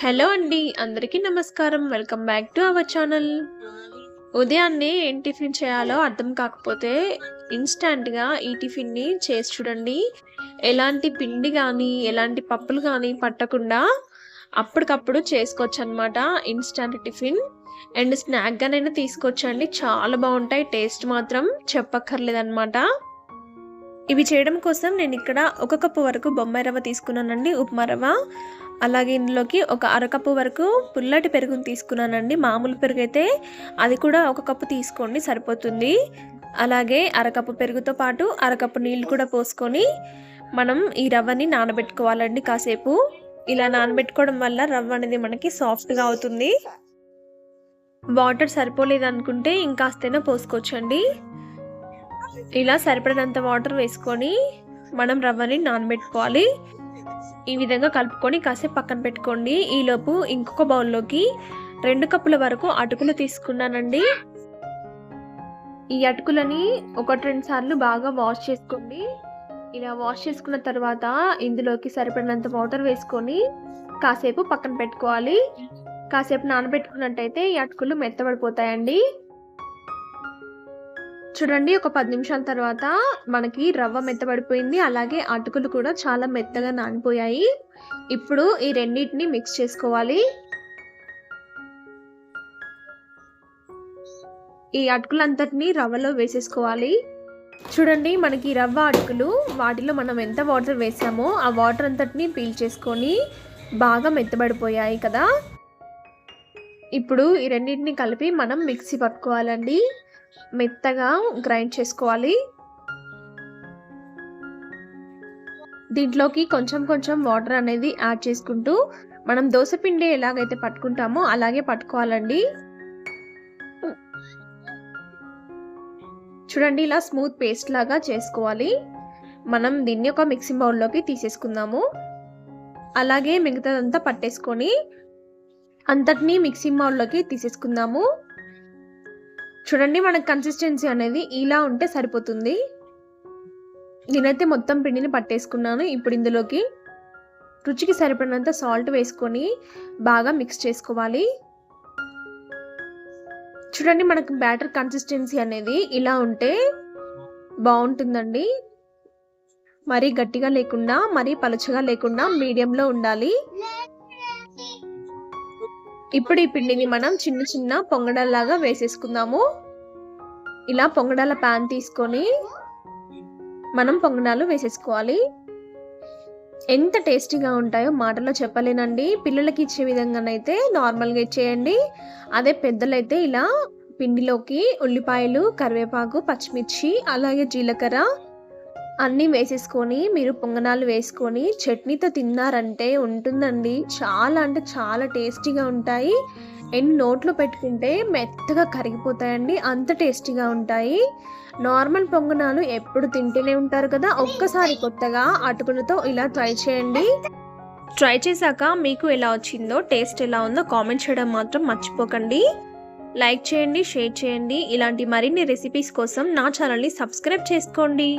Hello అండి, అందరికీ నమస్కారం. Welcome back to our channel. ఉదయాన్నే ఏం టిఫిన్ చేయాలో అర్థం కాకపోతే ఇన్‌స్టాంట్‌గా ఈ టిఫిన్‌ని చేసి చూడండి. ఎలాంటి పిండి గానీ, ఎలాంటి పప్పులు గానీ పట్టకుండా అప్పటికప్పుడు చేసుకోవచ్చనమాట. ఇన్‌స్టాంట్ టిఫిన్ అండ్ స్నాక్‌గానైనా తీసుకోవచ్చండి. చాలా బావుంటాయి. టేస్ట్ మాత్రం చెప్పక్కర్లేదనమాట. ఇవి చేయడం కోసం నేనిక్కడ 1 కప్పు వరకు బొంబాయి రవ్వ తీసుకున్నానండి, ఉప్మా రవ్వ. అలాగే ఇందులోకి ఒక అరకప్పు వరకు పుల్లటి పెరుగుని తీసుకున్నానండి. మామూలు పెరుగైతే అది కూడా 1 కప్పు తీసుకోండి, సరిపోతుంది. అలాగే అరకప్పు పెరుగుతో పాటు అరకప్పు నీళ్ళు కూడా పోసుకొని మనం ఈ రవ్వని నానబెట్టుకోవాలండి కాసేపు. ఇలా నానబెట్టుకోవడం వల్ల రవ్వ అనేది మనకి సాఫ్ట్‌గా అవుతుంది. వాటర్ సరిపోలేదనుకుంటే ఇంకాస్తైనా పోసుకోవచ్చండి. ఇలా సరిపడినంత వాటర్ వేసుకొని మనం రవ్వని నానబెట్టుకోవాలి. ఈ విధంగా కలుపుకొని కాసేపు పక్కన పెట్టుకోండి. ఈలోపు ఇంకొక బౌల్లోకి 2 కప్పుల వరకు అటుకులు తీసుకున్నానండి. ఈ అటుకులని 1-2 సార్లు బాగా వాష్ చేసుకోండి. ఇలా వాష్ చేసుకున్న తర్వాత ఇందులోకి సరిపడినంత వాటర్ వేసుకొని కాసేపు పక్కన పెట్టుకోవాలి. కాసేపు నానబెట్టుకున్నట్టయితే ఈ అటుకులు మెత్తబడిపోతాయండి. చూడండి, ఒక 10 నిమిషాల తర్వాత మనకి రవ్వ మెత్తబడిపోయింది. అలాగే అటుకులు కూడా చాలా మెత్తగా నానిపోయాయి. ఇప్పుడు ఈ రెండింటిని మిక్స్ చేసుకోవాలి. ఈ అటుకులంతటిని రవ్వలో వేసేసుకోవాలి. చూడండి, మనకి రవ్వ అటుకులు వాటిలో మనం ఎంత వాటర్ వేసామో ఆ వాటర్ అంతటిని పీల్చేసుకొని బాగా మెత్తబడిపోయాయి కదా. ఇప్పుడు ఈ రెండింటిని కలిపి మనం మిక్సీ పట్టుకోవాలండి. మెత్తగా గ్రైండ్ చేసుకోవాలి. దీంట్లోకి కొంచెం కొంచెం వాటర్ అనేది యాడ్ చేసుకుంటూ మనం దోసపిండి ఎలాగైతే పట్టుకుంటామో అలాగే పట్టుకోవాలండి. చూడండి, ఇలా స్మూత్ పేస్ట్ లాగా చేసుకోవాలి. మనం దీన్ని ఒక మిక్సింగ్ బౌల్లోకి తీసేసుకుందాము. అలాగే మిగతాదంతా పట్టేసుకొని అంతటినీ మిక్సింగ్ బౌల్లోకి తీసేసుకుందాము. చూడండి, మనకు కన్సిస్టెన్సీ అనేది ఇలా ఉంటే సరిపోతుంది. నేనైతే మొత్తం పిండిని పట్టేసుకున్నాను. ఇప్పుడు ఇందులోకి రుచికి సరిపడినంత సాల్ట్ వేసుకొని బాగా మిక్స్ చేసుకోవాలి. చూడండి, మనకు బ్యాటర్ కన్సిస్టెన్సీ అనేది ఇలా ఉంటే బాగుంటుందండి. మరీ గట్టిగా లేకుండా మరీ పలుచగా లేకుండా మీడియంలో ఉండాలి. ఇప్పుడు ఈ పిండిని మనం చిన్న చిన్న పొంగడాల్లాగా వేసేసుకుందాము. ఇలా పొంగడాల ప్యాన్ తీసుకొని మనం పొంగడాలు వేసేసుకోవాలి. ఎంత టేస్టీగా ఉంటాయో మాటలో చెప్పలేనండి. పిల్లలకి ఇచ్చే విధంగానైతే నార్మల్గా ఇచ్చేయండి. అదే పెద్దలైతే ఇలా పిండిలోకి ఉల్లిపాయలు, కరివేపాకు, పచ్చిమిర్చి, అలాగే జీలకర్ర అన్నీ వేసేసుకొని మీరు పొంగనాలు వేసుకొని చట్నీతో తిన్నారంటే ఉంటుందండి. చాలా అంటే చాలా టేస్టీగా ఉంటాయి. నోట్లో పెట్టుకుంటే మెత్తగా కరిగిపోతాయండి. అంత టేస్టీగా ఉంటాయి. నార్మల్ పొంగనాలు ఎప్పుడు తింటూనే ఉంటారు కదా. ఒక్కసారి కొత్తగా అటుకులతో ఇలా ట్రై చేయండి. ట్రై చేశాక మీకు ఎలా వచ్చిందో, టేస్ట్ ఎలా ఉందో కామెంట్ చేయడం మాత్రం మర్చిపోకండి. లైక్ చేయండి, షేర్ చేయండి. ఇలాంటి మరిన్ని రెసిపీస్ కోసం నా ఛానల్ని సబ్స్క్రైబ్ చేసుకోండి.